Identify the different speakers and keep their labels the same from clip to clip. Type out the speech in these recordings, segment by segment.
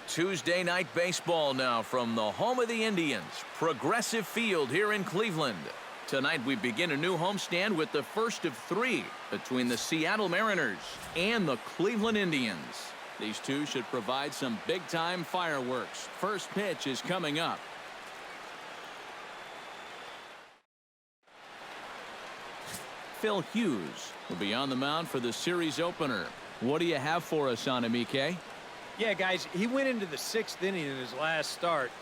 Speaker 1: Tuesday night baseball now from the home of the Indians, Progressive Field here in Cleveland. Tonight we begin a new homestand with the first of three between the Seattle Mariners and the Cleveland Indians. These two should provide some big-time fireworks. First pitch is coming up. Phil Hughes will be on the mound for the series opener. What do you have for us on him, EK?
Speaker 2: Yeah, guys, he went into the 6th inning in his last start.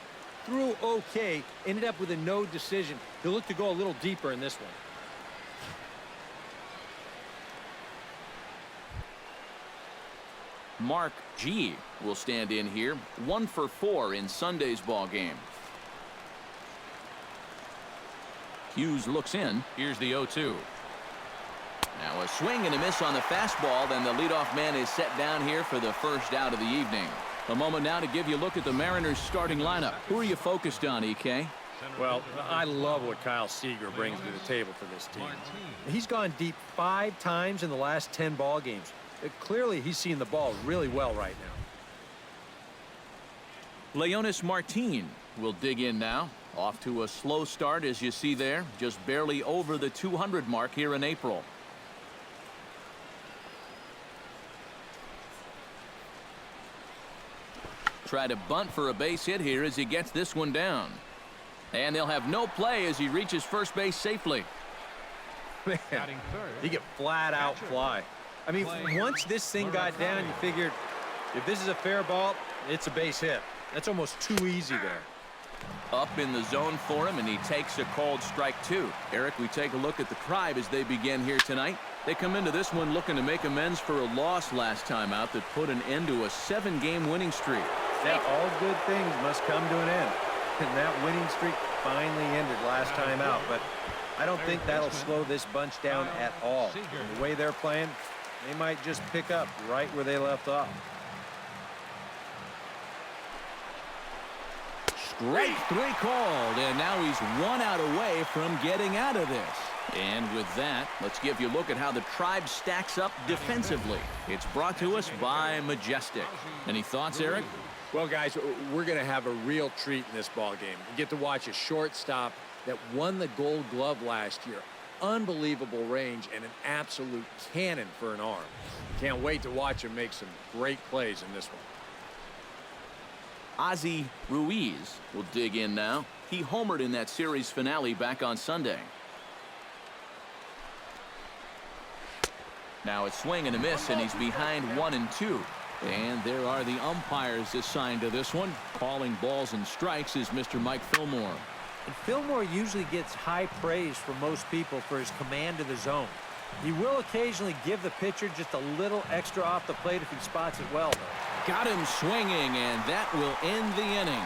Speaker 2: Threw okay, ended up with a no decision. He'll look to go a little deeper in this one.
Speaker 1: Mark G will stand in here, 1 for 4 in Sunday's ball game. Hughes looks in. Here's the 0-2. Now a swing and a miss on the fastball, then the leadoff man is set down here for the first out of the evening. A moment now to give you a look at the Mariners starting lineup. Who are you focused on, EK?
Speaker 2: Well, I love what Kyle Seager brings to the table for this team. He's gone deep 5 times in the last 10 ball games. Clearly, he's seeing the ball really well right now.
Speaker 1: Leonys Martin will dig in now. Off to a slow start, as you see there. Just barely over the 200 mark here in April. Try to bunt for a base hit here as he gets this one down. And they'll have no play as he reaches first base safely.
Speaker 2: Man, he could flat out fly. I mean, once this thing got down, you figured if this is a fair ball, it's a base hit. That's almost too easy there.
Speaker 1: Up in the zone for him, and he takes a called strike 2. Eric, we take a look at the Tribe as they begin here tonight. They come into this one looking to make amends for a loss last time out that put an end to a 7-game winning streak.
Speaker 2: Yeah, all good things must come to an end. And that winning streak finally ended last time out. But I don't think that'll slow this bunch down at all. And the way they're playing, they might just pick up right where they left off.
Speaker 1: Strike 3 called, and now he's 1 out away from getting out of this. And with that, let's give you a look at how the Tribe stacks up defensively. It's brought to us by Majestic. Any thoughts, Eric?
Speaker 2: Well, guys, we're going to have a real treat in this ball game. We get to watch a shortstop that won the Gold Glove last year. Unbelievable range and an absolute cannon for an arm. Can't wait to watch him make some great plays in this one.
Speaker 1: Ozzie Ruiz will dig in now. He homered in that series finale back on Sunday. Now a swing and a miss, and he's behind 1-2. And there are the umpires assigned to this one. Calling balls and strikes is Mr. Mike Fillmore.
Speaker 3: And Fillmore usually gets high praise from most people for his command of the zone. He will occasionally give the pitcher just a little extra off the plate if he spots it well, though.
Speaker 1: Got him swinging, and that will end the inning.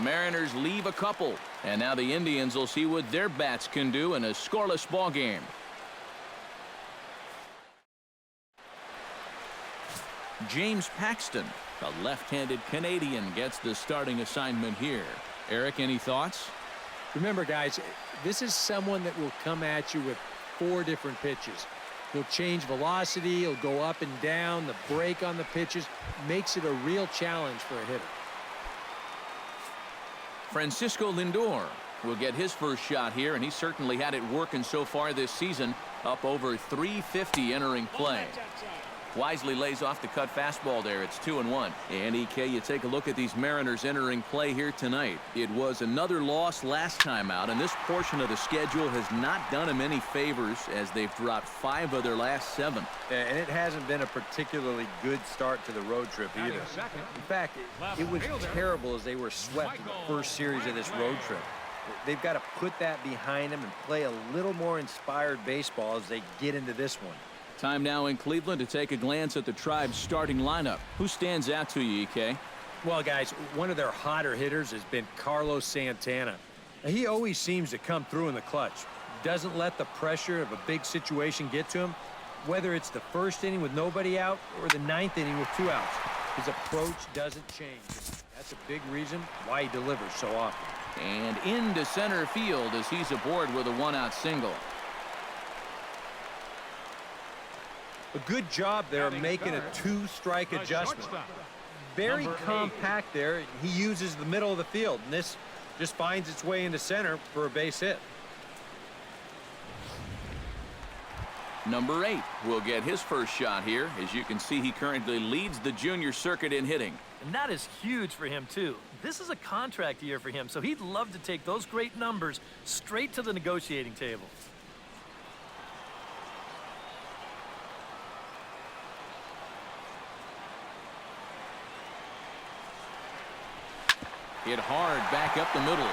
Speaker 1: Mariners leave a couple, and now the Indians will see what their bats can do in a scoreless ball game. James Paxton, a left-handed Canadian, gets the starting assignment here. Eric, any thoughts?
Speaker 2: Remember, guys, this is someone that will come at you with 4 different pitches. He'll change velocity, he'll go up and down, the break on the pitches makes it a real challenge for a hitter.
Speaker 1: Francisco Lindor will get his first shot here, and he certainly had it working so far this season, up over 350 entering play. Wisely lays off the cut fastball there. It's 2-1. And EK, you take a look at these Mariners entering play here tonight. It was another loss last time out, and this portion of the schedule has not done them any favors as they've dropped 5 of their last 7.
Speaker 2: And it hasn't been a particularly good start to the road trip either. In fact, it was terrible as they were swept in the first series of this road trip. They've got to put that behind them and play a little more inspired baseball as they get into this one.
Speaker 1: Time now in Cleveland to take a glance at the Tribe's starting lineup. Who stands out to you, EK?
Speaker 2: Well, guys, one of their hotter hitters has been Carlos Santana. He always seems to come through in the clutch. Doesn't let the pressure of a big situation get to him. Whether it's the first inning with nobody out or the 9th inning with 2 outs, his approach doesn't change. That's a big reason why he delivers so often.
Speaker 1: And into center field as he's aboard with a 1-out single.
Speaker 2: A good job there making a two-strike adjustment. Very compact there. He uses the middle of the field, and this just finds its way into center for a base hit.
Speaker 1: Number 8 will get his first shot here. As you can see, he currently leads the junior circuit in hitting.
Speaker 4: And that is huge for him, too. This is a contract year for him, so he'd love to take those great numbers straight to the negotiating table.
Speaker 1: Hit hard back up the middle.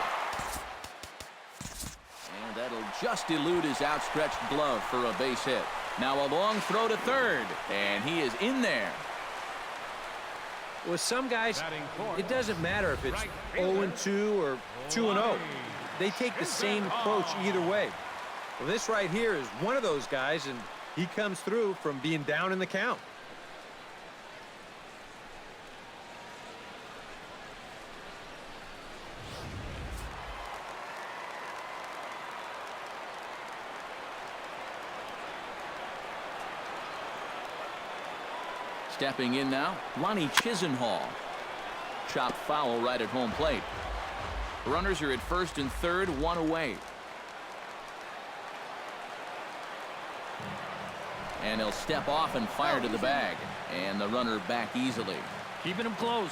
Speaker 1: And that'll just elude his outstretched glove for a base hit. Now a long throw to third, and he is in there.
Speaker 2: With some guys, it doesn't matter if it's 0-2 or 2-0. They take the same approach either way. Well, this right here is one of those guys, and he comes through from being down in the count.
Speaker 1: Stepping in now, Lonnie Chisenhall. Chopped foul right at home plate. Runners are at first and third, one away. And he'll step off and fire to the bag. And the runner back easily.
Speaker 4: Keeping him close.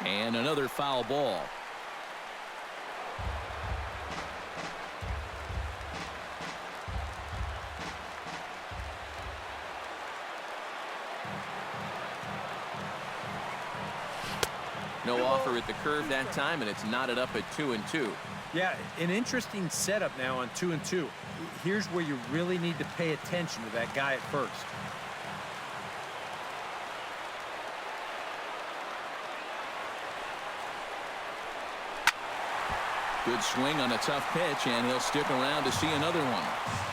Speaker 1: And another foul ball. No offer at the curve that time, and it's knotted up at 2-2.
Speaker 2: Yeah, an interesting setup now on 2-2. Here's where you really need to pay attention to that guy at first.
Speaker 1: Good swing on a tough pitch, and he'll stick around to see another one.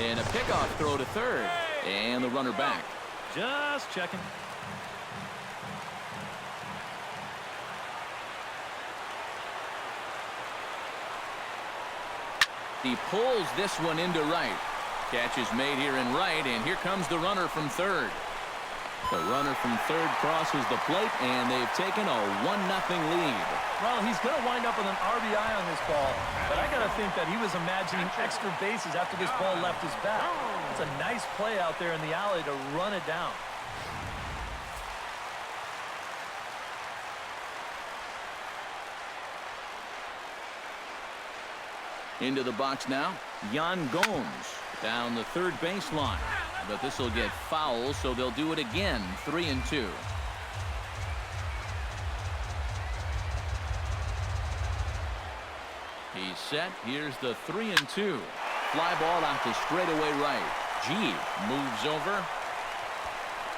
Speaker 1: And a pickoff throw to third. And the runner back.
Speaker 4: Just checking.
Speaker 1: He pulls this one into right. Catch is made here in right, and here comes the runner from third. The runner from third crosses the plate, and they've taken a 1-0 lead.
Speaker 4: Well, he's going to wind up with an RBI on this ball, but I got to think that he was imagining extra bases after this ball left his bat. It's a nice play out there in the alley to run it down.
Speaker 1: Into the box now, Yan Gomes down the third baseline. But this will get foul, so they'll do it again. 3-2. He's set. Here's the 3-2. Fly ball out to straightaway right. G moves over.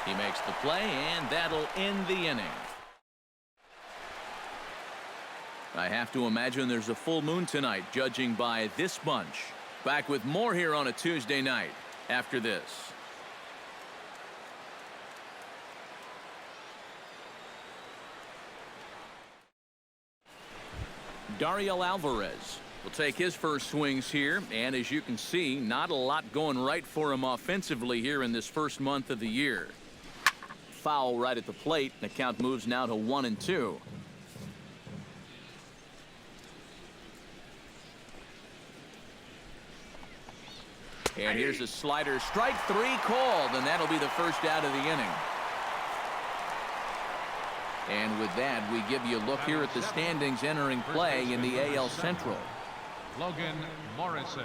Speaker 1: He makes the play, and that'll end the inning. I have to imagine there's a full moon tonight, judging by this bunch. Back with more here on a Tuesday night after this. Dariel Alvarez will take his first swings here, and as you can see, not a lot going right for him offensively here in this first month of the year. Foul right at the plate. The count moves now to 1-2. And here's a slider. Strike three called, and that'll be the first out of the inning. And with that, we give you a look here at the standings entering play in the AL Central.
Speaker 5: Logan Morrison.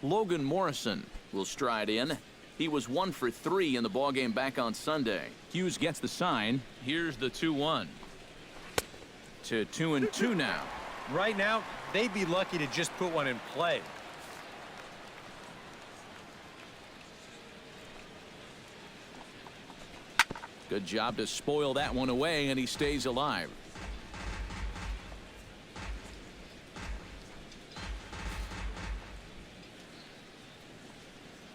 Speaker 1: Logan Morrison will stride in. He was 1 for 3 in the ballgame back on Sunday. Hughes gets the sign. Here's the 2-1. To 2-2 now.
Speaker 2: Right now, they'd be lucky to just put one in play.
Speaker 1: Good job to spoil that one away, and he stays alive.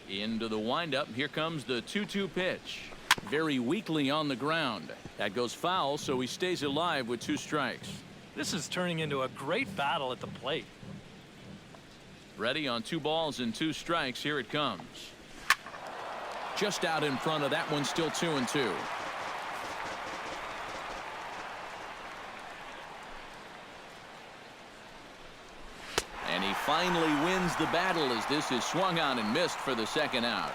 Speaker 1: Into the windup. Here comes the 2-2 pitch. Very weakly on the ground. That goes foul, so he stays alive with 2 strikes.
Speaker 4: This is turning into a great battle at the plate.
Speaker 1: Ready on 2 balls and 2 strikes. Here it comes. Just out in front of that one, still 2-2. And he finally wins the battle as this is swung on and missed for the 2nd out.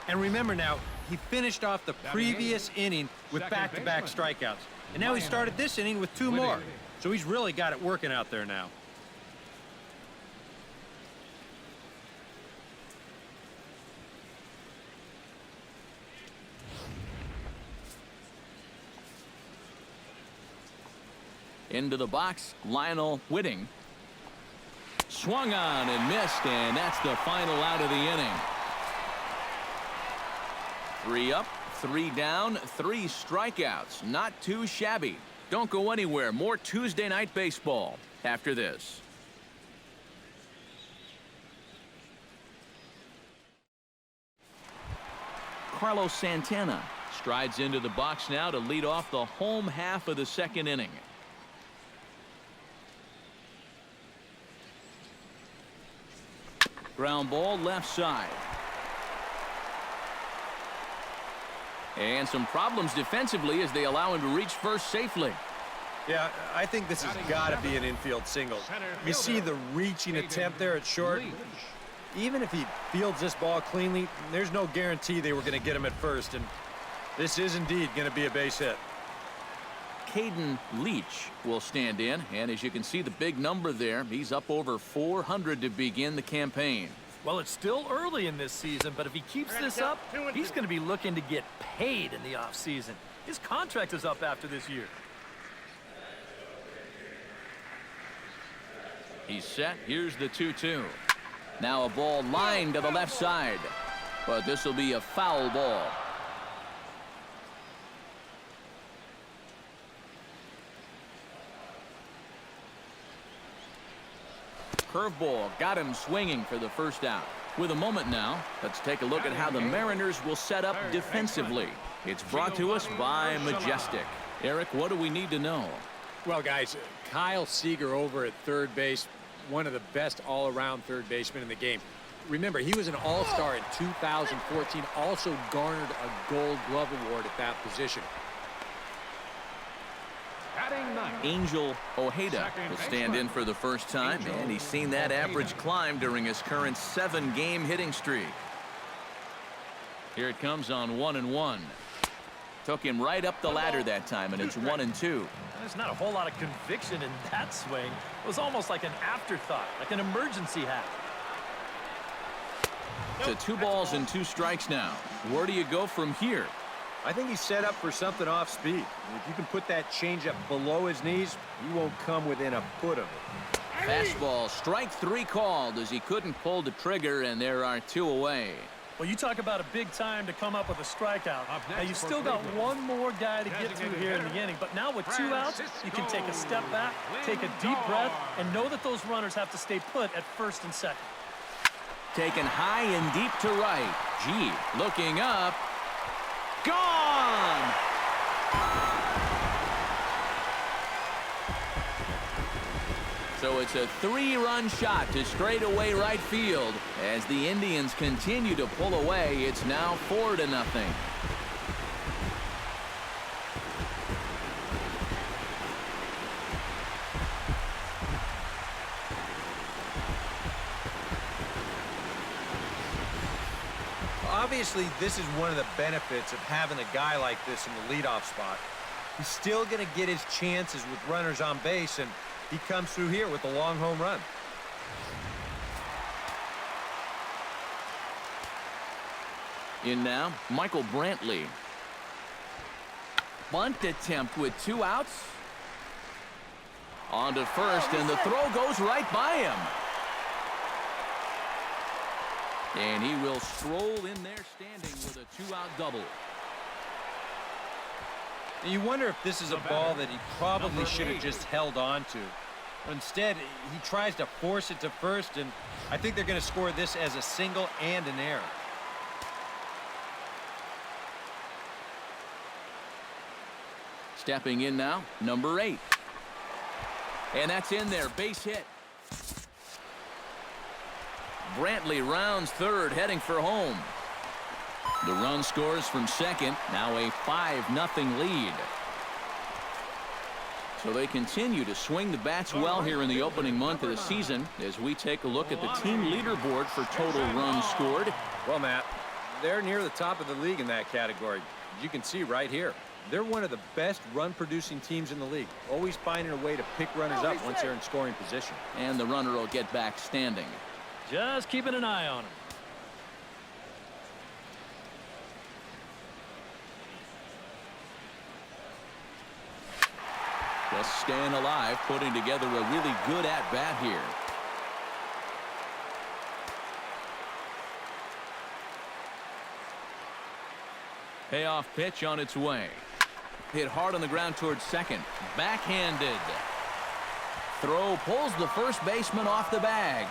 Speaker 2: And remember now, he finished off the previous inning with back-to-back strikeouts. And now he started this inning with 2 more. So he's really got it working out there now.
Speaker 1: Into the box, Lionel Whitting. Swung on and missed, and that's the final out of the inning. 3 up, 3 down, 3 strikeouts. Not too shabby. Don't go anywhere. More Tuesday Night Baseball after this. Carlos Santana strides into the box now to lead off the home half of the 2nd inning. Ground ball left side. And some problems defensively as they allow him to reach first safely.
Speaker 2: Yeah, I think this has got to be an infield single. You see the reaching attempt there at short. Even if he fields this ball cleanly, there's no guarantee they were going to get him at first. And this is indeed going to be a base hit.
Speaker 1: Caden Leach will stand in, and as you can see the big number there, he's up over 400 to begin the campaign.
Speaker 4: Well, it's still early in this season, but if he keeps this up, he's going to be looking to get paid in the offseason. His contract is up after this year.
Speaker 1: He's set. Here's the 2-2. Now a ball lined to the left side, but this will be a foul ball. Curveball got him swinging for the 1st out. With a moment now, let's take a look at how the Mariners will set up defensively. It's brought to us by Majestic. Eric, what do we need to know?
Speaker 2: Well, guys, Kyle Seager over at third base, one of the best all-around third basemen in the game. Remember, he was an all-star in 2014, also garnered a Gold Glove Award at that position.
Speaker 1: Angel Ojeda will stand in for the 1st time, and he's seen that average climb during his current 7-game hitting streak. Here it comes on 1-1. Took him right up the ladder that time, and it's 1-2.
Speaker 4: There's not a whole lot of conviction in that swing. It was almost like an afterthought, like an emergency hack.
Speaker 1: To 2 balls and 2 strikes now. Where do you go from here?
Speaker 2: I think he's set up for something off speed. If you can put that changeup below his knees, you won't come within a foot of it.
Speaker 1: Fastball, strike 3 called as he couldn't pull the trigger, and there are 2 away.
Speaker 4: Well, you talk about a big time to come up with a strikeout. Now, you still got one more guy to get through here in the inning, but now with 2 outs, you can take a step back, take a deep breath, and know that those runners have to stay put at 1st and 2nd.
Speaker 1: Taken high and deep to right. G looking up. Gone! So it's a 3-run shot to straightaway right field. As the Indians continue to pull away, it's now 4-0.
Speaker 2: Obviously, this is one of the benefits of having a guy like this in the leadoff spot. He's still going to get his chances with runners on base, and he comes through here with a long home run.
Speaker 1: In now, Michael Brantley. Bunt attempt with 2 outs. On to first, and the throw goes right by him. And he will stroll in there standing with a 2-out double.
Speaker 2: And you wonder if this is a ball that he probably should have just held on to. Instead, he tries to force it to first, and I think they're going to score this as a single and an error.
Speaker 1: Stepping in now, number 8. And that's in there, base hit. Brantley rounds third, heading for home. The run scores from second, now a 5-0 lead. So they continue to swing the bats well here in the opening month of the season as we take a look at the team leaderboard for total runs scored.
Speaker 2: Well, Matt, they're near the top of the league in that category. You can see right here. They're one of the best run-producing teams in the league, always finding a way to pick runners up once they're in scoring position.
Speaker 1: And the runner will get back standing.
Speaker 4: Just keeping an eye on him.
Speaker 1: Just staying alive, putting together a really good at-bat here. Payoff pitch on its way. Hit hard on the ground towards second. Backhanded. Throw pulls the first baseman off the bag.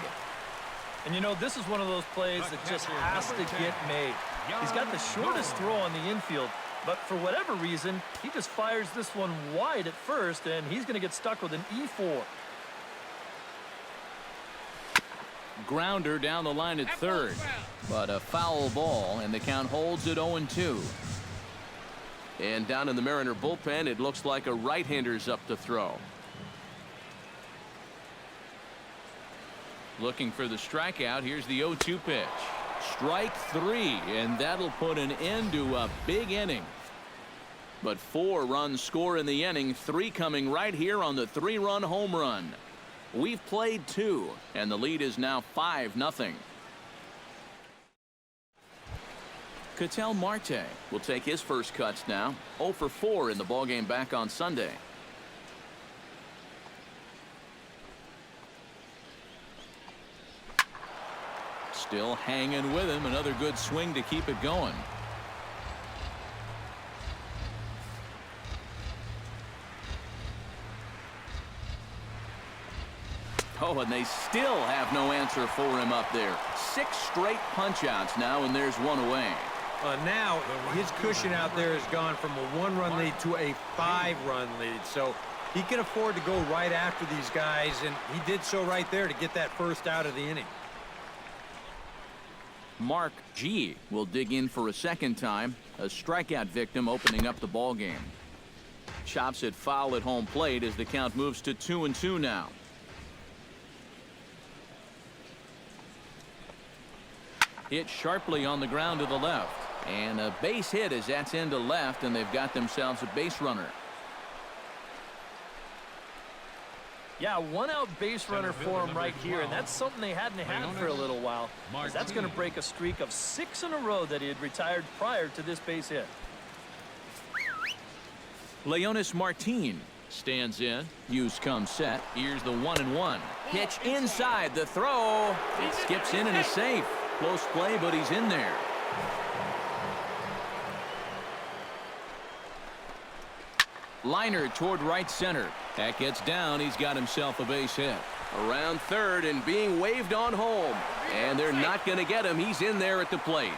Speaker 4: And you know, this is one of those plays that just has to get made. He's got the shortest throw on the infield, but for whatever reason, he just fires this one wide at first, and he's going to get stuck with an E4.
Speaker 1: Grounder down the line at third, but a foul ball, and the count holds at 0-2. And down in the Mariner bullpen, it looks like a right-hander's up to throw. Looking for the strikeout. Here's the 0-2 pitch. Strike 3, and that'll put an end to a big inning. But 4 runs score in the inning, 3 coming right here on the 3-run home run. We've played 2, and the lead is now 5-0. Ketel Marte will take his first cuts now. 0 for 4 in the ballgame back on Sunday. Still hanging with him. Another good swing to keep it going. Oh, and they still have no answer for him up there. 6 straight punch-outs now, and there's 1 away.
Speaker 2: Now, his cushion out there has gone from a 1-run lead to a 5-run lead, so he can afford to go right after these guys, and he did so right there to get that first out of the inning.
Speaker 1: Mark G will dig in for a second time. A strikeout victim opening up the ball game. Chops it foul at home plate as the count moves to 2-2 now. Hit sharply on the ground to the left. And a base hit as that's into left, and they've got themselves a base runner.
Speaker 4: Yeah, 1-out base runner for him right here, and that's something they hadn't had for a little while. That's going to break a streak of 6 in a row that he had retired prior to this base hit.
Speaker 1: Leonys Martin stands in. Hughes comes set. Here's the 1-1. Pitch inside. The throw. It skips in and is safe. Close play, but he's in there. Liner toward right center. That gets down. He's got himself a base hit. Around third and being waved on home. And they're not going to get him. He's in there at the plate.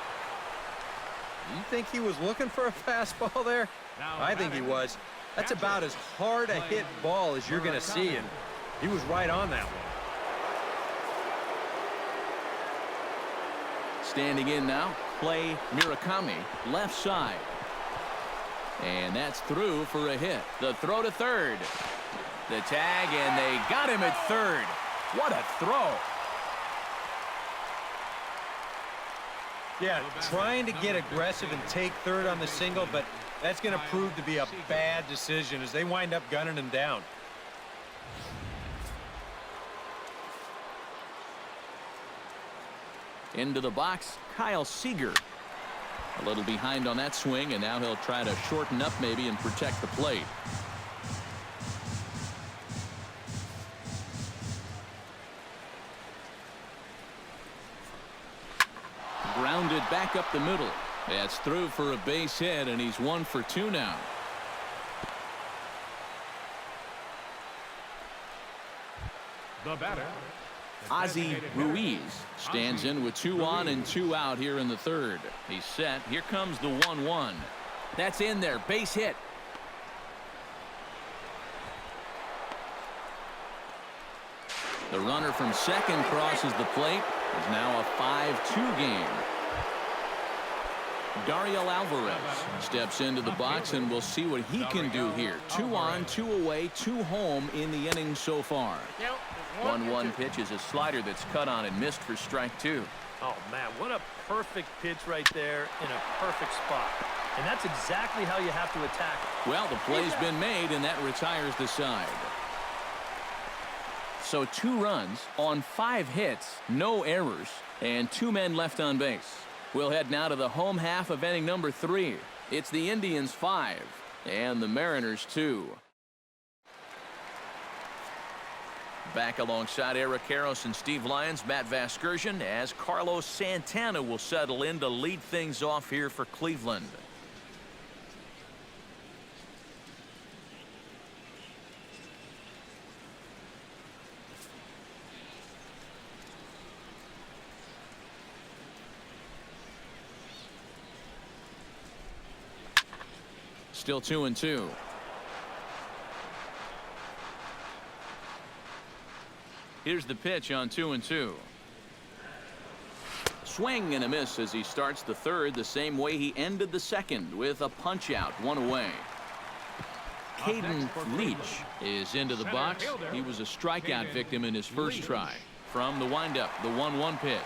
Speaker 2: You think he was looking for a fastball there? I think he was. That's about as hard a hit ball as you're going to see, and he was right on that one.
Speaker 1: Standing in now, Clay Murakami, left side. And that's through for a hit. The throw to third. The tag, and they got him at third. What a throw.
Speaker 2: Yeah, trying to get aggressive and take third on the single, but that's going to prove to be a bad decision as they wind up gunning him down.
Speaker 1: Into the box, Kyle Seager. A little behind on that swing, and now he'll try to shorten up maybe and protect the plate. Grounded back up the middle. That's through for a base hit, and he's 1 for 2 now.
Speaker 5: The batter,
Speaker 1: Ozzie Ruiz stands in with 2 on and 2 out here in the third. He's set. Here comes the 1-1. That's in there. Base hit. The runner from second crosses the plate. It's now a 5-2 game. Dariel Alvarez steps into the box, and we'll see what he can do here. 2 on, 2 away, 2 home in the inning so far. 1-1 pitch is a slider that's cut on and missed for strike 2.
Speaker 4: Oh, man, what a perfect pitch right there in a perfect spot. And that's exactly how you have to attack it.
Speaker 1: Well, the play's been made, and that retires the side. So 2 runs on 5 hits, no errors, and 2 men left on base. We'll head now to the home half of inning number 3. It's the Indians 5 and the Mariners 2. Back alongside Eric Karros and Steve Lyons, Matt Vasgersian, as Carlos Santana will settle in to lead things off here for Cleveland. Still 2-2. Here's the pitch on 2-2. Swing and a miss as he starts the third the same way he ended the second, with a punch out, 1 away. Caden Leach is into the box. He was a strikeout victim in his first try. From the windup, the 1-1 pitch.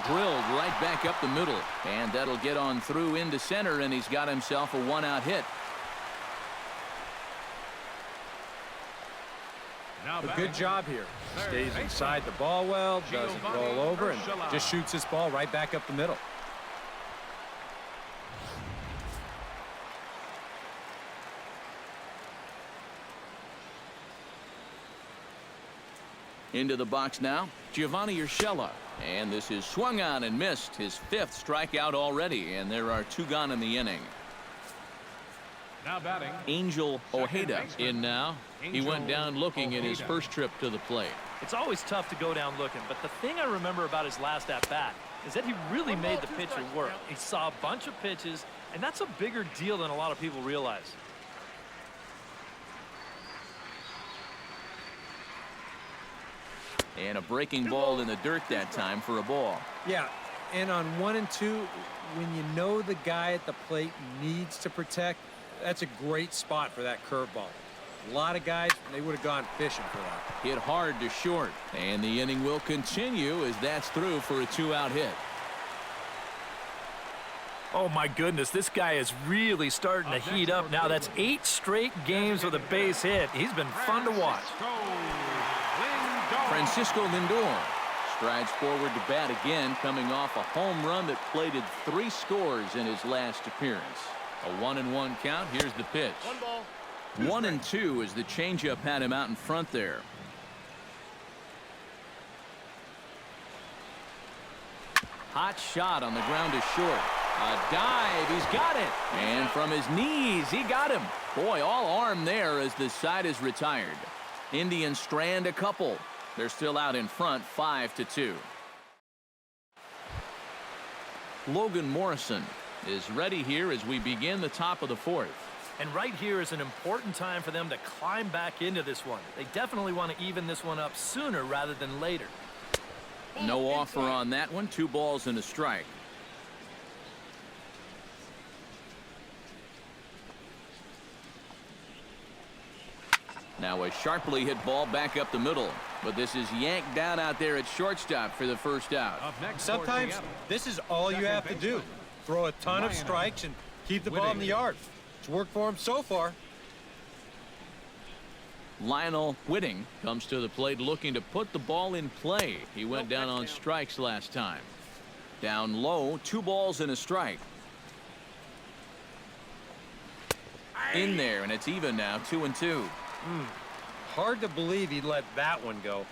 Speaker 1: Drilled right back up the middle, and that'll get on through into center, and he's got himself a 1-out hit.
Speaker 2: A good job here. Stays inside the ball well, doesn't roll over, and just shoots this ball right back up the middle.
Speaker 1: Into the box now, Giovanni Urshela. And this is swung on and missed, his 5th strikeout already, and there are 2 gone in the inning.
Speaker 5: now batting,
Speaker 1: Angel Ojeda in now. He went down looking in his first trip to the plate.
Speaker 4: It's always tough to go down looking, but the thing I remember about his last at-bat is that he really made the pitcher work. He saw a bunch of pitches, and that's a bigger deal than a lot of people realize.
Speaker 1: And a breaking ball in the dirt that time for a ball.
Speaker 2: Yeah, and on 1 and 2, when you know the guy at the plate needs to protect, that's a great spot for that curveball. A lot of guys, they would have gone fishing for that.
Speaker 1: Hit hard to short, and the inning will continue as that's through for a 2-out hit.
Speaker 4: Oh my goodness, this guy is really starting to heat up now. That's 8 straight games with a base hit. He's been fun to watch.
Speaker 1: Francisco Lindor strides forward to bat again, coming off a home run that plated 3 scores in his last appearance. A 1-1 count. Here's the pitch. 1-2 as the changeup had him out in front there. Hot shot on the ground to short. A dive, he's got it. And from his knees, he got him. Boy, all arm there as the side is retired. Indians strand a couple. They're still out in front, 5-2. Logan Morrison is ready here as we begin the top of the 4th.
Speaker 4: And right here is an important time for them to climb back into this one. They definitely want to even this one up sooner rather than later.
Speaker 1: No offer on that one. 2 balls and a strike. Now a sharply hit ball back up the middle, but this is yanked down out there at shortstop for the first out.
Speaker 2: Sometimes this is all you have to do. Throw a ton of strikes and keep the ball in the yard. It's worked for him so far.
Speaker 1: Lionel Whitting comes to the plate looking to put the ball in play. He went down on strikes last time. Down low, 2 balls and a strike. In there, and it's even now, 2-2.
Speaker 2: Hard to believe he let that one go.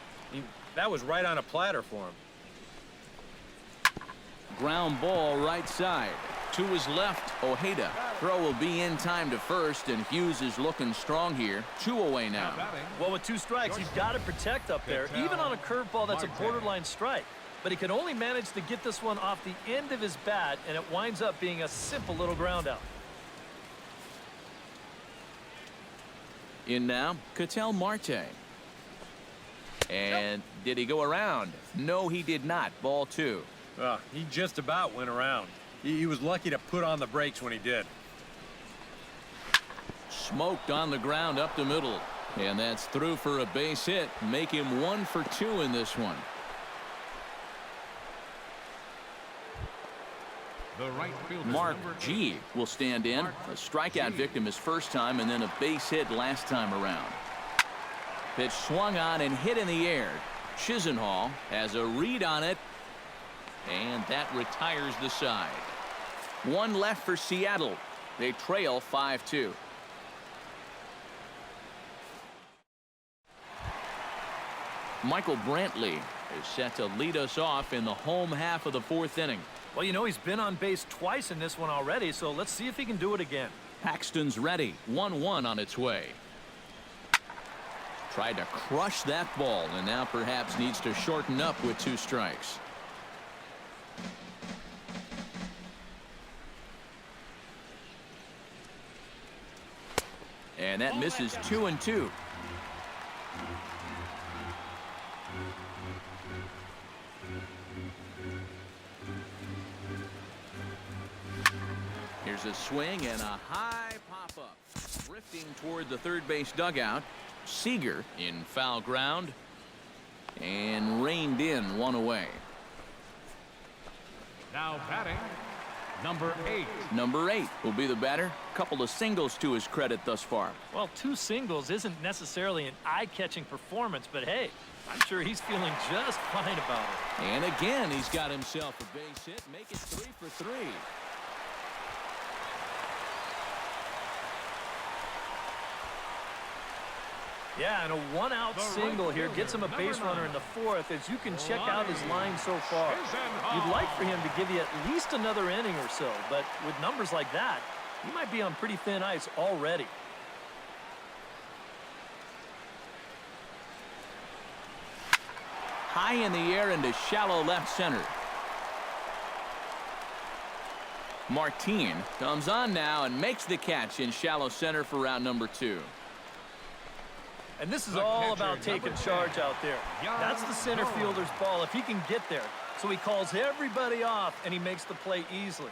Speaker 2: That was right on a platter for him.
Speaker 1: Ground ball right side. To his left, Ojeda. Throw will be in time to first, and Hughes is looking strong here. 2 away now.
Speaker 4: Well, with 2 strikes, you've got to protect up there, even on a curveball that's a borderline strike. But he can only manage to get this one off the end of his bat, and it winds up being a simple little ground out.
Speaker 1: In now, Ketel Marte. And did he go around? No, he did not. Ball 2.
Speaker 2: He just about went around. He was lucky to put on the brakes when he did.
Speaker 1: Smoked on the ground up the middle. And that's through for a base hit. Make him 1 for 2 in this one.
Speaker 5: The right fielder,
Speaker 1: Mark G will stand in. A strikeout victim his first time, and then a base hit last time around. Pitch swung on and hit in the air. Chisenhall has a read on it, and that retires the side. 1 left for Seattle. They trail 5-2. Michael Brantley is set to lead us off in the home half of the 4th inning.
Speaker 4: Well, you know, he's been on base twice in this one already, so let's see if he can do it again.
Speaker 1: Paxton's ready. 1-1 on its way. Tried to crush that ball, and now perhaps needs to shorten up with 2 strikes. And that misses 2-2. Here's a swing and a high pop-up. Drifting toward the third base dugout. Seager in foul ground. And reined in 1 away.
Speaker 5: Now batting, number 8.
Speaker 1: Number 8 will be the batter. Couple of singles to his credit thus far.
Speaker 4: Well, 2 singles isn't necessarily an eye-catching performance, but hey, I'm sure he's feeling just fine about it.
Speaker 1: And again, he's got himself a base hit. Make it 3 for 3.
Speaker 4: Yeah, and a 1-out single here gets him a base runner in the 4th. As you can check out his line so far, you'd like for him to give you at least another inning or so, but with numbers like that, he might be on pretty thin ice already.
Speaker 1: High in the air into shallow left center. Martin comes on now and makes the catch in shallow center for round number 2.
Speaker 4: And this is all about taking charge out there. That's the center fielder's ball if he can get there. So he calls everybody off, and he makes the play easily.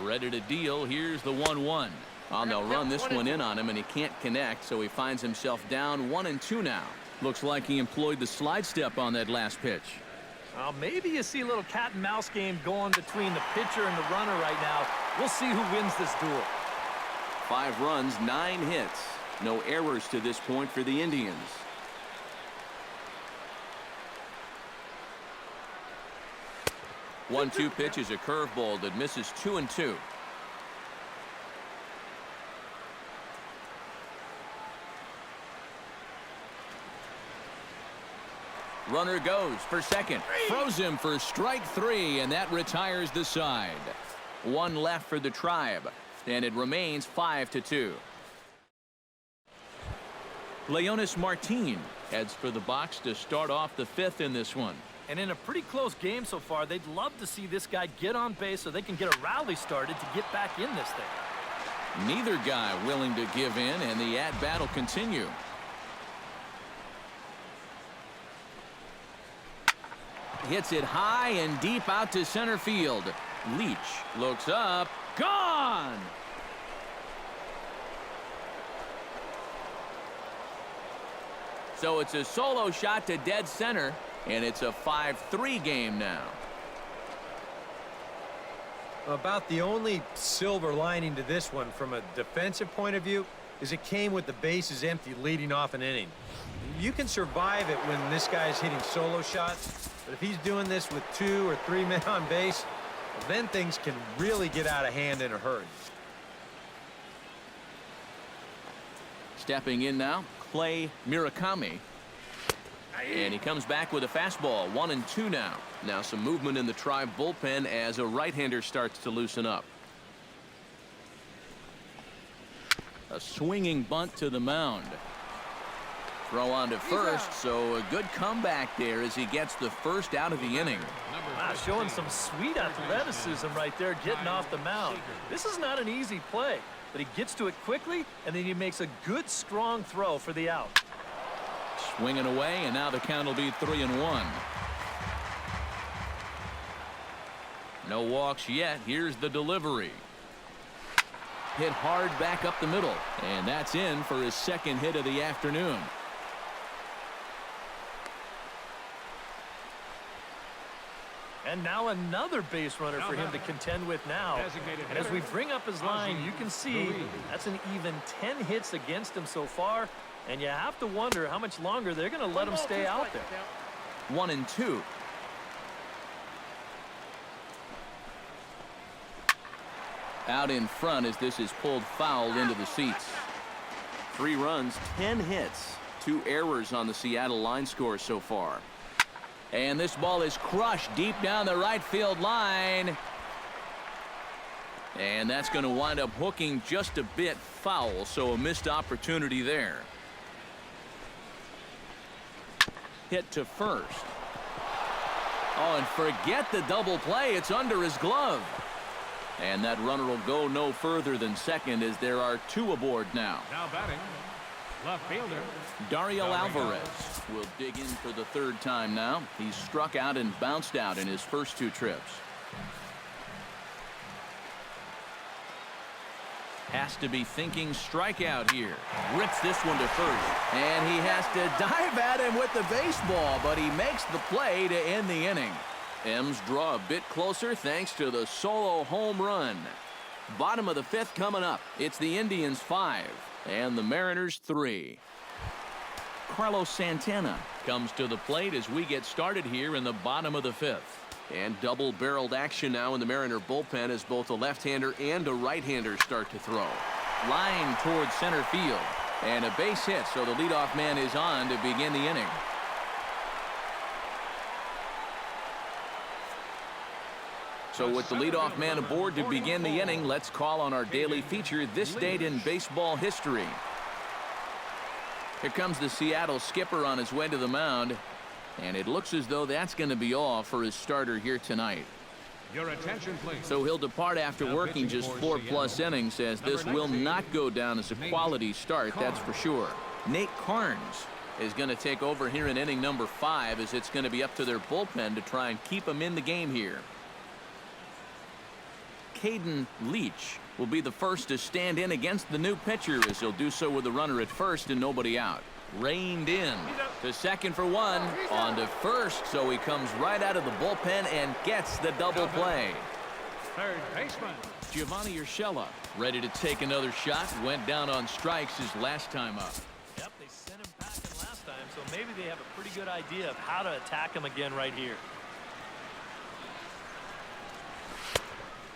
Speaker 1: Ready to deal. Here's the 1-1. They'll run this one in on him, and he can't connect, so he finds himself down 1-2 now. Looks like he employed the slide step on that last pitch.
Speaker 4: Well, maybe you see a little cat and mouse game going between the pitcher and the runner right now. We'll see who wins this duel.
Speaker 1: 5 runs, 9 hits. No errors to this point for the Indians. One-two pitch is a curveball that misses 2-2. Runner goes for second. Throws him for strike 3, and that retires the side. 1 left for the Tribe, and it remains 5-2. Leonys Martin heads for the box to start off the 5th in this one.
Speaker 4: And in a pretty close game so far, they'd love to see this guy get on base so they can get a rally started to get back in this thing.
Speaker 1: Neither guy willing to give in, and the at-bat will continue. Hits it high and deep out to center field. Leach looks up. Gone! So it's a solo shot to dead center, and it's a 5-3 game now.
Speaker 2: About the only silver lining to this one from a defensive point of view is it came with the bases empty leading off an inning. You can survive it when this guy's hitting solo shots, but if he's doing this with 2 or 3 men on base, then things can really get out of hand in a hurry.
Speaker 1: Stepping in now, Clay Murakami. And he comes back with a fastball. 1-2 now. Now some movement in the Tribe bullpen as a right-hander starts to loosen up. A swinging bunt to the mound. Throw on to first, so a good comeback there as he gets the first out of the inning.
Speaker 4: Wow, showing some sweet athleticism right there, getting off the mound. This is not an easy play, but he gets to it quickly, and then he makes a good, strong throw for the out.
Speaker 1: Swinging away, and now the count will be 3-1. No walks yet. Here's the delivery. Hit hard back up the middle, and that's in for his second hit of the afternoon.
Speaker 4: And now another base runner for him to contend with now. And as we bring up his line, you can see that's an even 10 hits against him so far. And you have to wonder how much longer they're going to let him stay out there.
Speaker 1: 1-2. Out in front as this is pulled foul into the seats. 3 runs, 10 hits, 2 errors on the Seattle line score so far. And this ball is crushed deep down the right field line. And that's going to wind up hooking just a bit foul, so a missed opportunity there. Hit to first. Oh, and forget the double play. It's under his glove. And that runner will go no further than second as there are 2 aboard now.
Speaker 5: Now batting, left fielder
Speaker 1: Dario Alvarez will dig in for the 3rd time now. He's struck out and bounced out in his first 2 trips. Has to be thinking strikeout here. Rips this one to first. And he has to dive at him with the baseball, but he makes the play to end the inning. M's draw a bit closer thanks to the solo home run. Bottom of the 5th coming up. It's the Indians 5 and the Mariners 3. Carlos Santana comes to the plate as we get started here in the bottom of the 5th. And double-barreled action now in the Mariner bullpen as both a left-hander and a right-hander start to throw. Line towards center field. And a base hit, so the leadoff man is on to begin the inning. So with the leadoff man aboard to begin the inning, let's call on our daily feature, This Date in Baseball History. Here comes the Seattle skipper on his way to the mound. And it looks as though that's going to be all for his starter here tonight.
Speaker 5: Your attention, please.
Speaker 1: So he'll depart after working just 4+ innings, as this will not go down as a quality start, that's for sure. Nate Carnes is going to take over here in inning number 5, as it's going to be up to their bullpen to try and keep him in the game here. Caden Leach will be the first to stand in against the new pitcher, as he'll do so with a runner at first and nobody out. Reined in to second for 1, on to first, so he comes right out of the bullpen and gets the double play.
Speaker 5: Third baseman
Speaker 1: Giovanni Urshela ready to take another shot. Went down on strikes his last time up.
Speaker 4: Yep, they sent him packing last time, so maybe they have a pretty good idea of how to attack him again right here.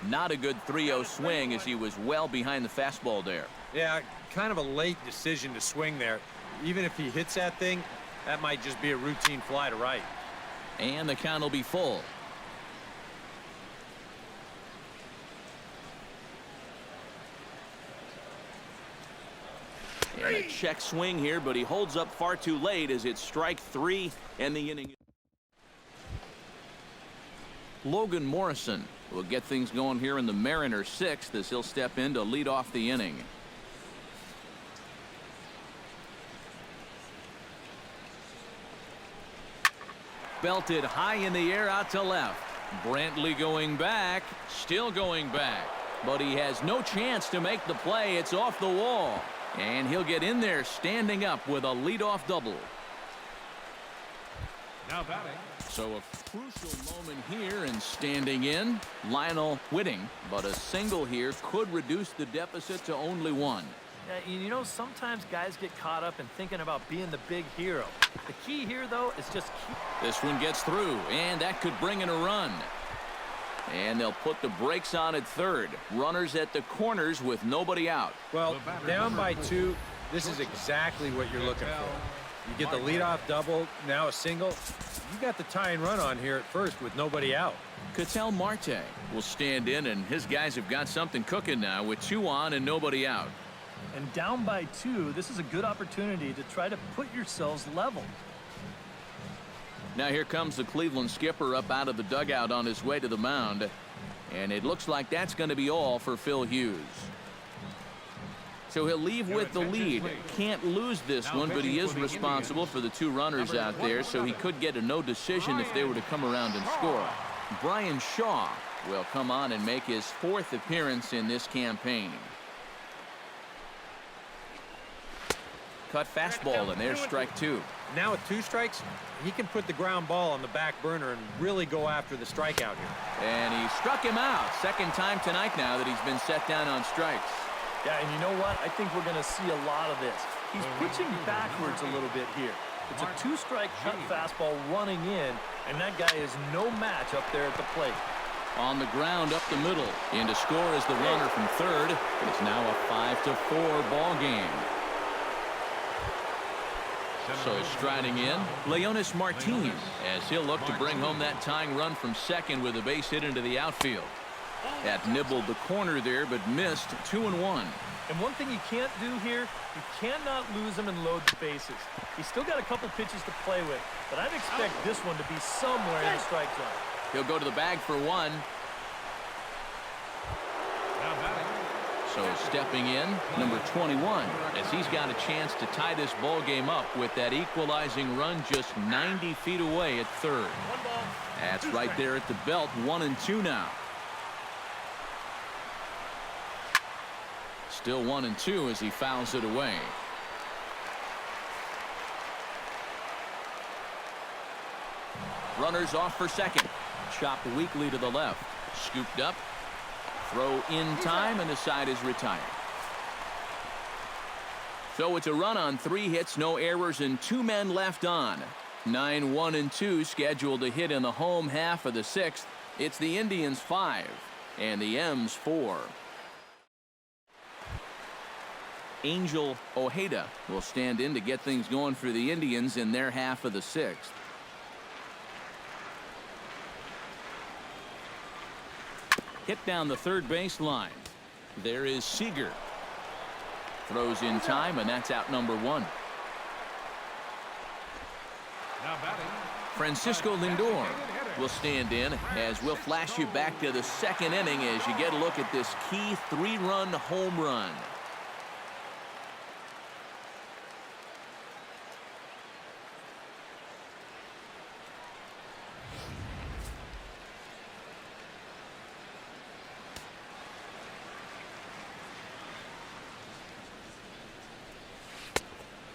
Speaker 1: Not a good 3-0 swing, as he was well behind the fastball there.
Speaker 2: Yeah, kind of a late decision to swing there. Even if he hits that thing, that might just be a routine fly to right.
Speaker 1: And the count will be full. And a check swing here, but he holds up far too late as it's strike 3 and the inning. Logan Morrison will get things going here in the Mariners 6th as he'll step in to lead off the inning. Belted high in the air out to left. Brantley going back, still going back, but he has no chance to make the play. It's off the wall, and he'll get in there standing up with a leadoff double.
Speaker 5: now batting.
Speaker 1: So a crucial moment here, and standing in, Lionel Whitting, but a single here could reduce the deficit to only 1.
Speaker 4: You know, sometimes guys get caught up in thinking about being the big hero. The key here, though, is just keep...
Speaker 1: This one gets through, and that could bring in a run. And they'll put the brakes on at third. Runners at the corners with nobody out.
Speaker 2: Well, down by 2, this is exactly what you're looking for. You get the leadoff double, now a single. You got the tying run on here at first with nobody out.
Speaker 1: Ketel Marte will stand in, and his guys have got something cooking now with 2 on and nobody out.
Speaker 4: And down by 2, this is a good opportunity to try to put yourselves level.
Speaker 1: Now here comes the Cleveland skipper up out of the dugout on his way to the mound. And it looks like that's going to be all for Phil Hughes. So he'll leave with the lead. Can't lose this one, but he is responsible for the 2 runners out there, so he could get a no decision if they were to come around and score. Brian Shaw will come on and make his 4th appearance in this campaign. Cut fastball, and there's strike 2.
Speaker 2: Now with 2 strikes, he can put the ground ball on the back burner and really go after the strikeout here.
Speaker 1: And he struck him out. 2nd time tonight now that he's been set down on strikes.
Speaker 4: Yeah, and you know what? I think we're going to see a lot of this. He's pitching backwards a little bit here. It's a 2-strike cut fastball running in, and that guy is no match up there at the plate.
Speaker 1: On the ground up the middle. In to score is the runner from 3rd. It's now a 5-4 ball game. So striding in, Leonys Martin, as he'll look to bring home that tying run from 2nd with a base hit into the outfield. That nibbled the corner there, but missed 2-1.
Speaker 4: And one thing you can't do here, you cannot lose him and load the bases. He's still got a couple pitches to play with, but I'd expect this one to be somewhere in the strike zone.
Speaker 1: He'll go to the bag for 1. So stepping in, number 21, as he's got a chance to tie this ball game up with that equalizing run just 90 feet away at 3rd. That's right there at the belt. 1-2 now. Still 1-2 as he fouls it away. Runners off for 2nd. Chopped weakly to the left. Scooped up. Throw in time, and the side is retired. So it's a run on 3 hits, no errors, and 2 men left on. 9-1-2 scheduled to hit in the home half of the 6th. It's the Indians 5 and the M's 4. Angel Ojeda will stand in to get things going for the Indians in their half of the 6th. Hit down the 3rd baseline. There is Seager. Throws in time, and that's out number 1. Francisco Lindor will stand in as we'll flash you back to the 2nd inning as you get a look at this key 3-run home run.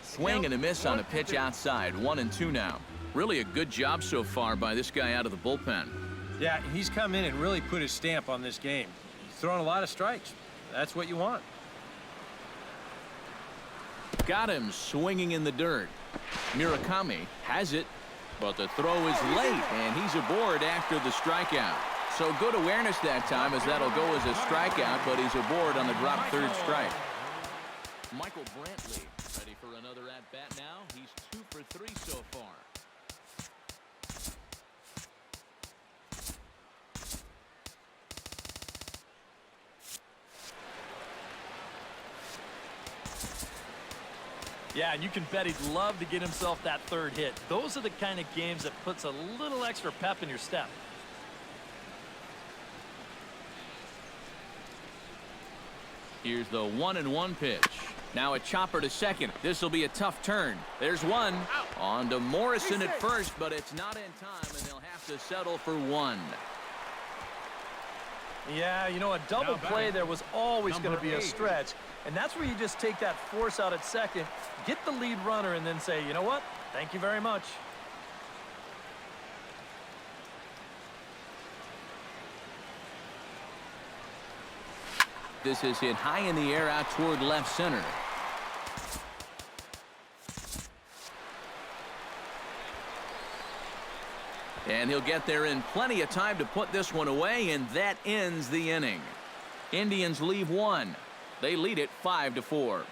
Speaker 1: Swing and a miss on a pitch outside. 1-2 now. Really a good job so far by this guy out of the bullpen.
Speaker 2: Yeah, he's come in and really put his stamp on this game. He's throwing a lot of strikes. That's what you want.
Speaker 1: Got him swinging in the dirt. Murakami has it, but the throw is late, and he's aboard after the strikeout. So good awareness that time, as that'll go as a strikeout, but he's aboard on the drop 3rd strike. Michael Brantley ready for another at-bat now. He's 2 for 3 so far.
Speaker 4: Yeah, and you can bet he'd love to get himself that 3rd hit. Those are the kind of games that puts a little extra pep in your step.
Speaker 1: Here's the 1-1 pitch. Now a chopper to 2nd. This will be a tough turn. There's 1. On to Morrison at 1st, but it's not in time, and they'll have to settle for 1.
Speaker 4: Yeah, you know, a double play there was always going to be a stretch, and that's where you just take that force out at 2nd, get the lead runner, and then say, you know what, thank you very much.
Speaker 1: This is hit high in the air out toward left center. And he'll get there in plenty of time to put this one away, and that ends the inning. Indians leave 1. They lead it 5-4.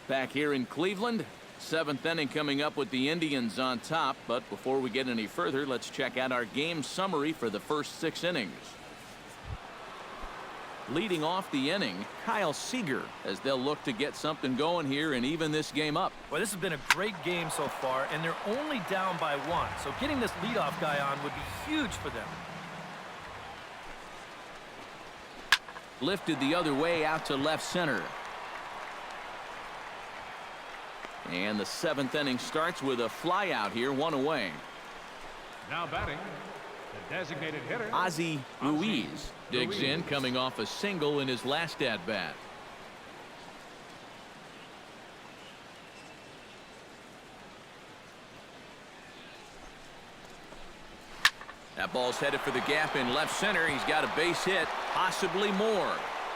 Speaker 1: Back here in Cleveland, 7th inning coming up with the Indians on top. But before we get any further, let's check out our game summary for the first 6 innings. Leading off the inning, Kyle Seager, as they'll look to get something going here and even this game up.
Speaker 4: Well, this has been a great game so far, and they're only down by 1. So getting this leadoff guy on would be huge for them.
Speaker 1: Lifted the other way out to left center. And the 7th inning starts with a fly out here, 1 away.
Speaker 5: Now batting, the designated hitter,
Speaker 1: Ozzie Ruiz digs in, coming off a single in his last at-bat. That ball's headed for the gap in left center. He's got a base hit, possibly more.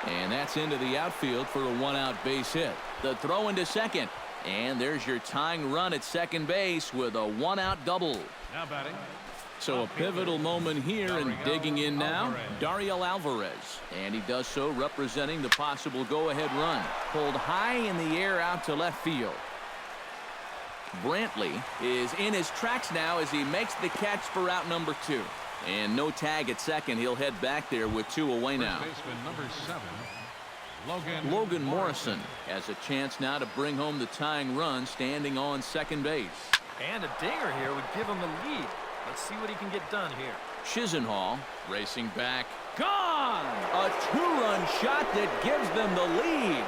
Speaker 1: And that's into the outfield for a 1-out base hit. The throw into second. And there's your tying run at second base with a 1-out double.
Speaker 5: now batting,
Speaker 1: So a pivotal moment here, and digging in now, Dariel Alvarez. And he does so representing the possible go-ahead run. Pulled high in the air out to left field. Brantley is in his tracks now as he makes the catch for out number 2. And no tag at second. He'll head back there with 2 away now.
Speaker 5: first baseman number 7,
Speaker 1: Logan Morrison has a chance now to bring home the tying run, standing on second base.
Speaker 4: And a dinger here would give him the lead. Let's see what he can get done here.
Speaker 1: Chisenhall racing back. Gone! A 2-run shot that gives them the lead.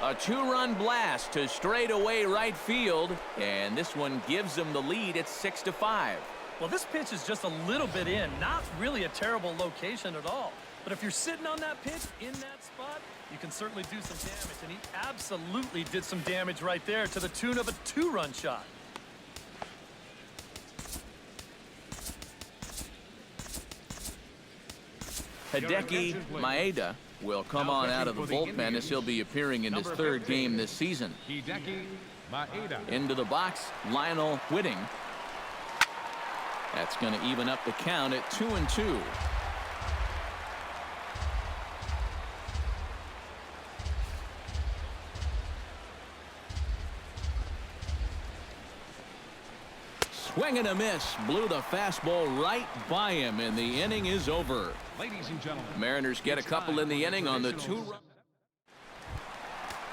Speaker 1: A 2-run blast to straightaway right field, and this one gives them the lead at 6-5.
Speaker 4: Well, this pitch is just a little bit in. Not really a terrible location at all. But if you're sitting on that pitch in that spot, you can certainly do some damage. And he absolutely did some damage right there to the tune of a 2-run shot.
Speaker 1: Hideki Maeda will come on out of the bullpen as he'll be appearing in his 3rd game this season.
Speaker 5: Hideki Maeda.
Speaker 1: Into the box, Lionel Whitting. That's going to even up the count at 2-2. Swing and a miss. Blew the fastball right by him, and the inning is over.
Speaker 5: Ladies and gentlemen,
Speaker 1: Mariners get a couple in the inning on the 2-run.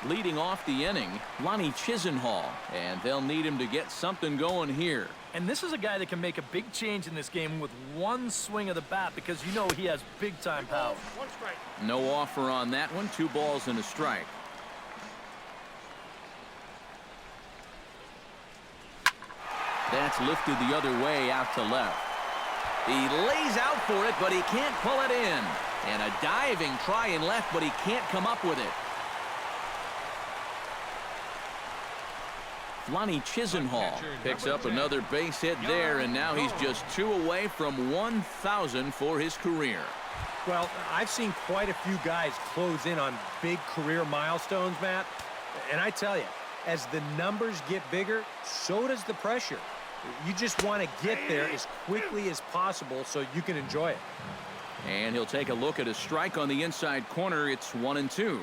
Speaker 1: Leading off the inning, Lonnie Chisenhall, and they'll need him to get something going here.
Speaker 4: And this is a guy that can make a big change in this game with one swing of the bat, because you know he has big-time power.
Speaker 1: No offer on that one. 2 balls and a strike. That's lifted the other way out to left. He lays out for it, but he can't pull it in. And a diving try in left, but he can't come up with it. Lonnie Chisenhall picks up another base hit there, and now he's just 2 away from 1,000 for his career.
Speaker 2: Well, I've seen quite a few guys close in on big career milestones, Matt. And I tell you, as the numbers get bigger, so does the pressure. You just want to get there as quickly as possible so you can enjoy it.
Speaker 1: And he'll take a look at a strike on the inside corner. It's 1-2.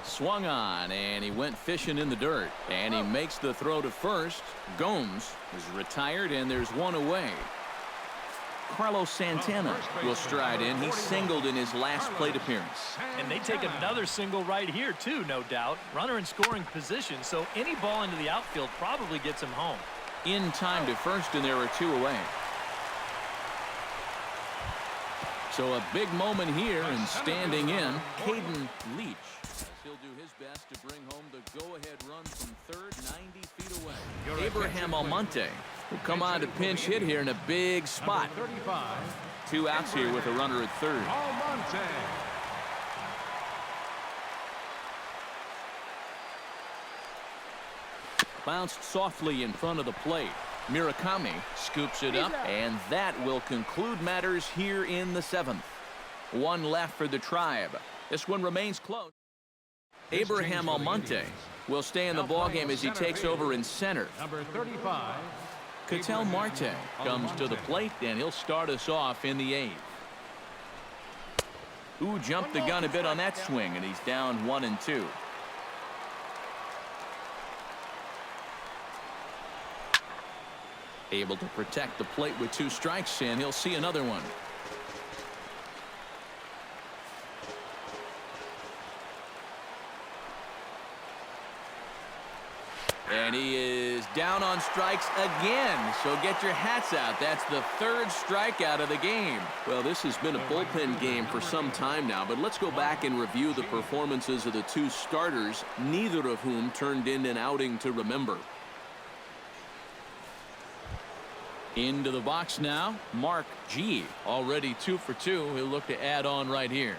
Speaker 1: Swung on, and he went fishing in the dirt. And he makes the throw to first. Gomes is retired, and there's 1 away. Carlos Santana will stride in. He singled in his last plate appearance.
Speaker 4: And they take another single right here, too, no doubt. Runner in scoring position, so any ball into the outfield probably gets him home.
Speaker 1: In time to first, and there are 2 away. So a big moment here, and standing in, Caden Leach. He'll do his best to bring home the go-ahead run from third, 90 feet away. Abraham Almonte will come on to pinch hit here in a big spot.
Speaker 5: 35,
Speaker 1: 2 outs here with a runner at third.
Speaker 5: Almonte.
Speaker 1: Bounced softly in front of the plate. Murakami scoops it up, and that will conclude matters here in the 7th. 1 left for the Tribe. This one remains close. Abraham Almonte will stay in the ballgame as he takes over in center.
Speaker 5: Number 35,
Speaker 1: Ketel Marte comes to the plate, and he'll start us off in the 8th. Ooh, jumped the gun a bit on that swing, and he's down 1-2. Able to protect the plate with 2 strikes, and he'll see another one. And he is down on strikes again, so get your hats out. That's the 3rd strikeout of the game.
Speaker 6: Well, this has been a bullpen game for some time now, but let's go back and review the performances of the 2 starters, neither of whom turned in an outing to remember.
Speaker 1: Into the box now, Mark G. Already 2 for 2. He'll look to add on right here.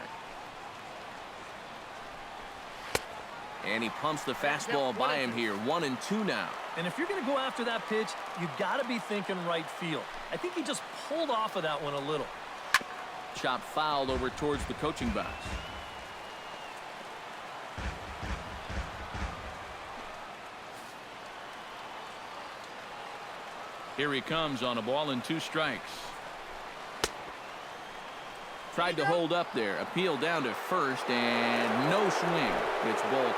Speaker 6: And he pumps the fastball by him here. 1-2 now.
Speaker 4: And if you're going to go after that pitch, you got to be thinking right field. I think he just pulled off of that one a little.
Speaker 1: Chop fouled over towards the coaching box. Here he comes on a ball and 2 strikes. Tried to hold up there. Appeal down to first, and no swing. It's ball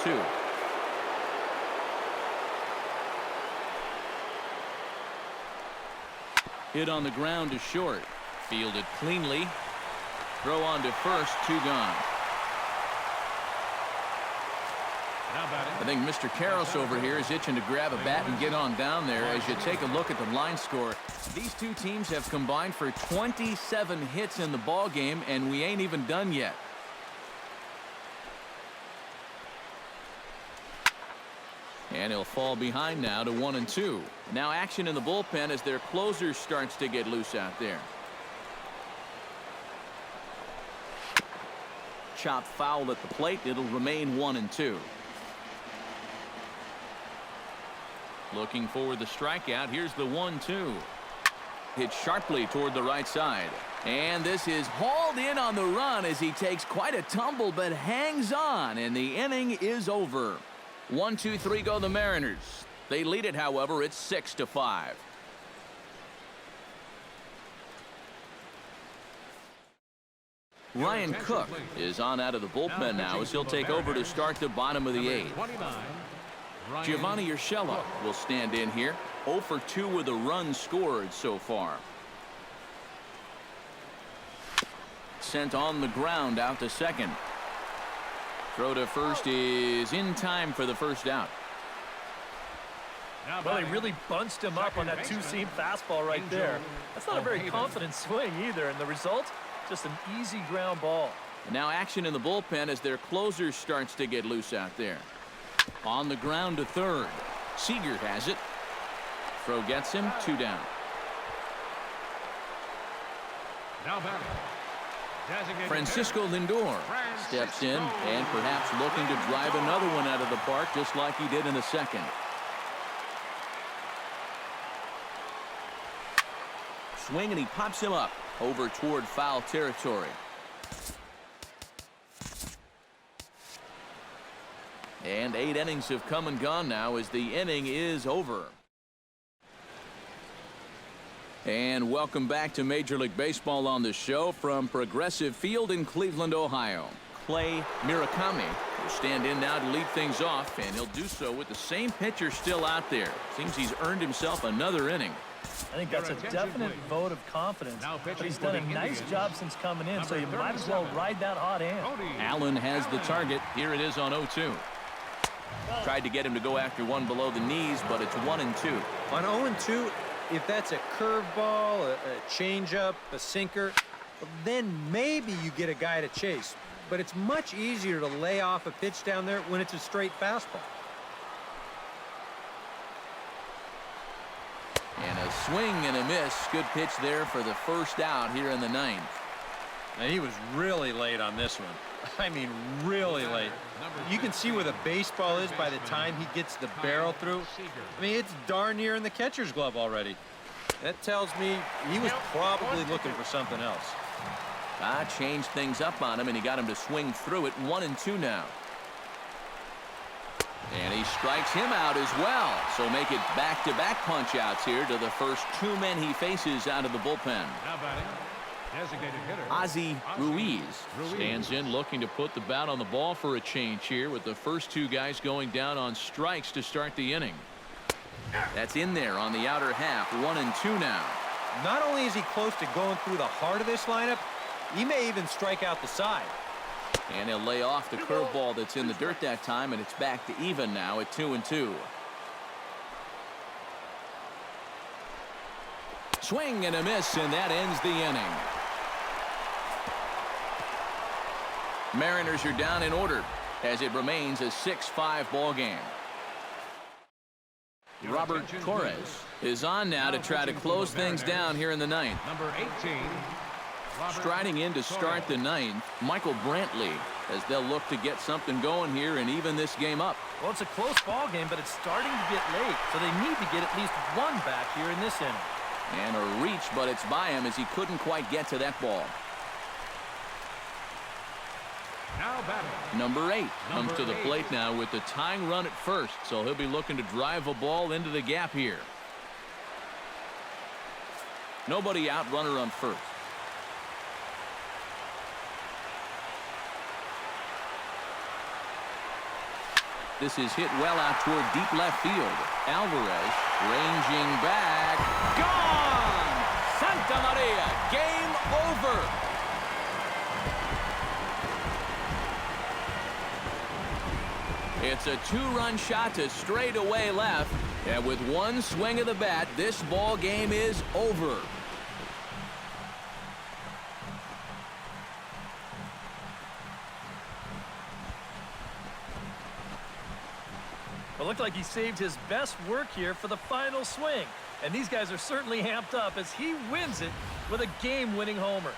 Speaker 1: 2. Hit on the ground to short. Fielded cleanly. Throw on to first. 2 gone. I think Mr. Karros over here is itching to grab a bat and get on down there. As you take a look at the line score, these 2 teams have combined for 27 hits in the ball game, and we ain't even done yet. And he'll fall behind now to 1-2. Now action in the bullpen as their closer starts to get loose out there. Chop foul at the plate. It'll remain 1-2. Looking for the strikeout. Here's the 1-2. Hit sharply toward the right side. And this is hauled in on the run as he takes quite a tumble but hangs on, and the inning is over. 1-2-3 go the Mariners. They lead it, however. It's 6-5. Ryan Cook is on out of the bullpen now as he'll take over to start the bottom of the 8th. Giovanni Urshela will stand in here. 0 for 2 with a run scored so far. Sent on the ground out to second. Throw to first is in time for the first out.
Speaker 4: Well, they really bunched him up on that 2-seam fastball right there. That's not a very confident swing either, and the result, just an easy ground ball.
Speaker 1: And now action in the bullpen as their closer starts to get loose out there. On the ground to third. Seager has it. Throw gets him. 2 down.
Speaker 5: Now batting.
Speaker 1: Francisco Lindor steps in and perhaps looking to drive another one out of the park just like he did in the second. Swing, and he pops him up over toward foul territory. And 8 innings have come and gone now as the inning is over. And welcome back to Major League Baseball on the show from Progressive Field in Cleveland, Ohio. Clay Murakami will stand in now to lead things off, and he'll do so with the same pitcher still out there. Seems he's earned himself another inning.
Speaker 4: I think that's a definite vote of confidence. But he's done a nice job since coming in, so you might as well ride that hot hand.
Speaker 1: Allen has the target. Here it is on 0-2. Tried to get him to go after one below the knees, but it's 1-2.
Speaker 2: On 0-2, if that's a curveball, a changeup, a sinker, then maybe you get a guy to chase. But it's much easier to lay off a pitch down there when it's a straight fastball.
Speaker 1: And a swing and a miss. Good pitch there for the first out here in the 9th.
Speaker 2: And he was really late on this one. I mean, really late. You can see where the baseball is by the time he gets the barrel through. I mean, it's darn near in the catcher's glove already. That tells me he was probably looking for something else.
Speaker 1: Changed things up on him, and he got him to swing through it. 1-2 now. And he strikes him out as well. So make it back-to-back punch-outs here to the first two men he faces out of the bullpen.
Speaker 5: Now batting, designated hitter,
Speaker 1: Ozzie Ruiz stands in looking to put the bat on the ball for a change here with the first two guys going down on strikes to start the inning. That's in there on the outer half, 1-2 now.
Speaker 2: Not only is he close to going through the heart of this lineup, he may even strike out the side.
Speaker 1: And he'll lay off the curveball that's in the dirt that time, and it's back to even now at 2-2. Swing and a miss, and that ends the inning. Mariners are down in order as it remains a 6-5 ball game. Robert Torres is on now to try to close things down here in the ninth.
Speaker 5: number 18.
Speaker 1: Striding in to start the ninth, Michael Brantley, as they'll look to get something going here and even this game up.
Speaker 4: Well, it's a close ball game, but it's starting to get late, so they need to get at least one back here in this inning.
Speaker 1: And a reach, but it's by him as he couldn't quite get to that ball.
Speaker 5: Now batting,
Speaker 1: Number 8 comes to the plate now with the tying run at first, so he'll be looking to drive a ball into the gap here. Nobody out, runner on first. This is hit well out toward deep left field. Alvarez ranging back. Gone! Santa Maria, game over. It's a two-run shot to straightaway left. And with one swing of the bat, this ball game is over.
Speaker 4: It looked like he saved his best work here for the final swing. And these guys are certainly amped up as he wins it with a game-winning homer.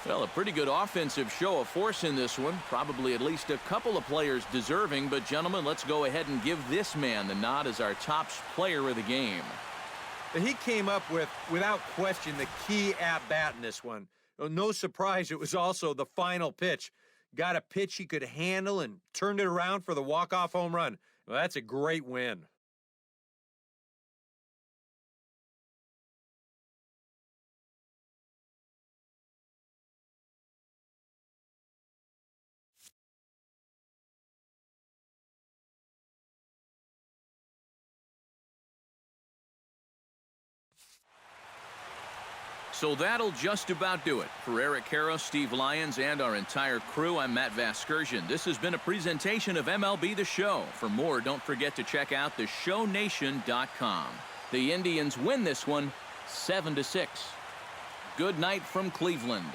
Speaker 1: Well, a pretty good offensive show of force in this one. Probably at least a couple of players deserving. But, gentlemen, let's go ahead and give this man the nod as our top player of the game.
Speaker 2: He came up with, without question, the key at-bat in this one. No surprise, it was also the final pitch. Got a pitch he could handle and turned it around for the walk-off home run. Well, that's a great win.
Speaker 1: So that'll just about do it. For Eric Karros, Steve Lyons, and our entire crew, I'm Matt Vasgersian. This has been a presentation of MLB The Show. For more, don't forget to check out theshownation.com. The Indians win this one 7-6. Good night from Cleveland.